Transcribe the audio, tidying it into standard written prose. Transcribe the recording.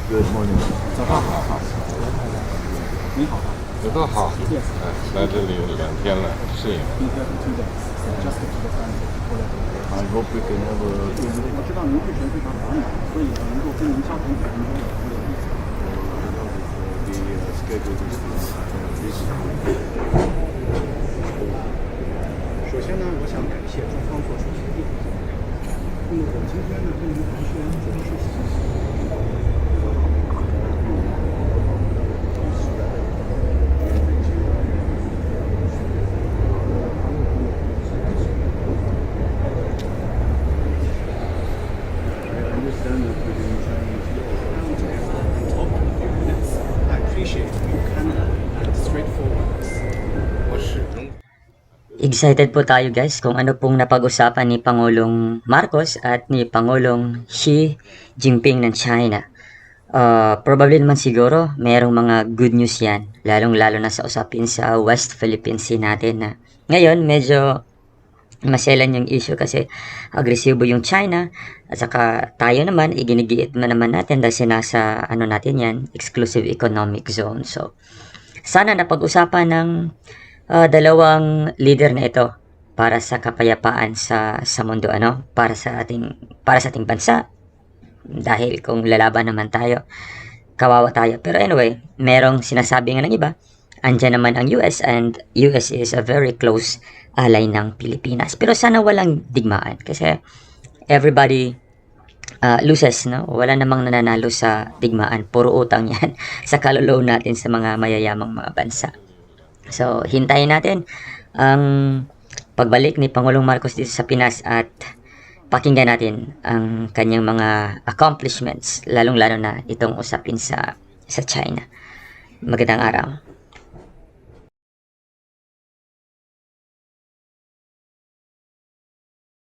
Good morning. 早上好，好，你好，有多好？ Yes. 来这里2天了，适应。 Been here for 2 days. So just to the family. I hope we can have a 我知道您之前非常繁忙，所以能够跟您交谈几分钟很有意思。the schedule is busy. 首先呢，我想感谢中方做出决定。那么我今天呢，跟您谈宣主要是I appreciate your candor and straightforwardness. 我始终 Excited po tayo guys kung ano pong napag-usapan ni Pangulong Marcos at ni Pangulong Xi Jinping ng China. Probably naman siguro mayroong mga good news yan, lalong-lalo na sa usapin sa West Philippine Sea natin na ngayon medyo maselan yung issue kasi agresibo yung China at saka tayo naman iginigiit naman natin dahil sinasa ano natin yan, exclusive economic zone. So sana napag-usapan ng dalawang leader na ito para sa kapayapaan sa mundo, para sa ating bansa, dahil kung lalaban naman tayo kawawa tayo. Pero anyway, merong sinasabi nga ng iba, andyan naman ang US and US is a very close ally ng Pilipinas. Pero sana walang digmaan kasi everybody loses, no? Wala namang nananalo sa digmaan, puro utang yan sa kaluluwa natin sa mga mayayamang mga bansa. So, hintayin natin ang pagbalik ni Pangulong Marcos dito sa Pinas at pakinggan natin ang kanyang mga accomplishments, lalong-lalo na itong usapin sa China. Magandang araw.